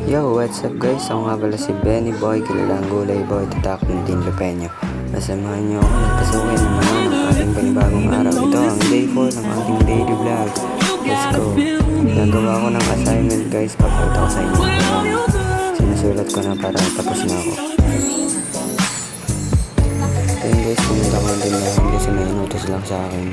Yo, what's up guys? Ako nga pala si Benny Boy, kilalang gulay boy, tatak ng Team Lupeño. Nasamahan niyo ako nagpasukin naman ang ating panibagong araw. Ito ang day 4 ng ating daily vlog. Let's go! Nagawa ko ng assignment guys, papakita ko sa inyo. Sinusulat ko na para tapos na ako. Ayun guys, pumunta ko ng tindahan kasi may inutos lang sa akin.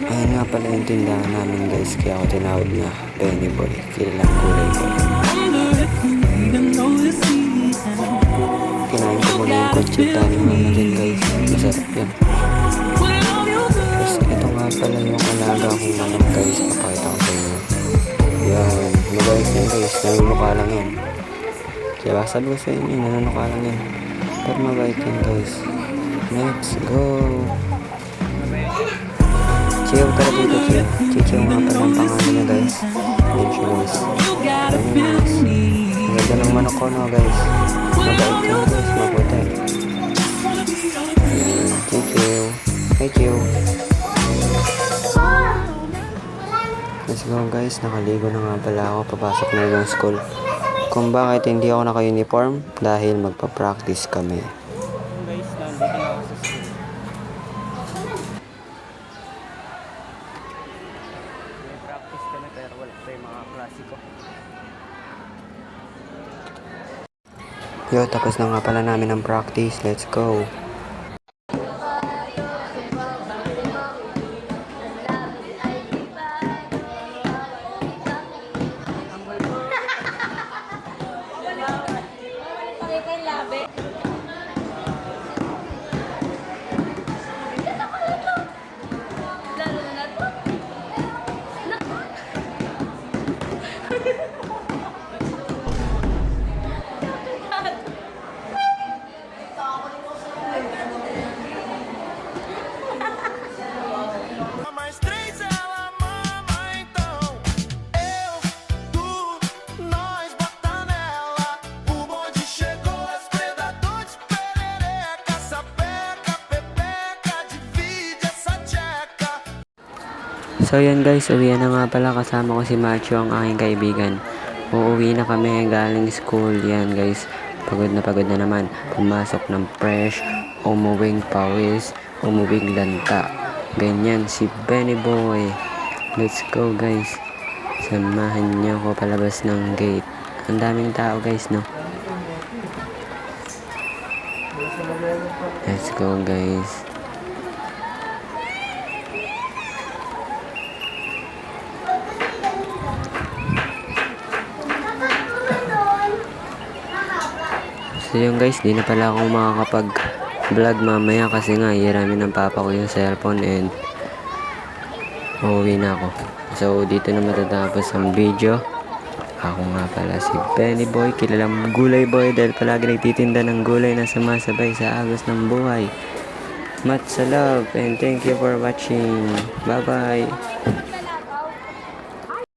Ayan nga pala yung tindahan namin guys, kaya ako tinawag na Benny Boy, kilalang gulay boy. Kinain ko muna yung kutsita ni mama dyan guys, masarap yan. Tapos ito nga pala yung alaga kong manok guys, papakita ko sa inyo. Yan, mabait yan guys, nanunuka lang yan. Kaya sabi ko sa inyo, nanunuka lang yan. Pero mabait yan guys. Let's go! Chiyo, tara dito, Chiyo. Chiyo nga pala ang pangalan niya guys. Ayan siya guys. Ayan guys. Ang ganda ng manok ko no guys. Mabait yan guys, mabuti. Chiyo. Hey Chiyo. Let's go guys, nakaligo na nga pala ako. Papasok na yung school. Kung bakit hindi ako naka-uniform? Dahil magpa-practice kami. Guys, nandito na ako sa school. Practice kami pero wala pa yung mga klasiko. Yo, tapos na nga pala namin ang practice. Let's go. So yan guys, uwi na nga pala, kasama ko si Macho, ang aking kaibigan. Uuwi na kami galing school. Yan guys, pagod na naman. Pumasok ng fresh, umuwing pawis, umuwing lanta. Ganyan si Benny Boy. Let's go guys. Samahan niyo ako palabas ng gate. Ang daming tao guys no. Let's go guys. So yun guys, di na pala ako makakapag-vlog mamaya kasi nga hiramin ng papa ko yung cellphone and uuwi na ako. So dito na matatapos ang video. Ako nga pala si Benny Boy, kilalang gulay boy dahil palagi nagtitinda ng gulay na sumasabay sa agos ng buhay. Much love and thank you for watching. Bye bye!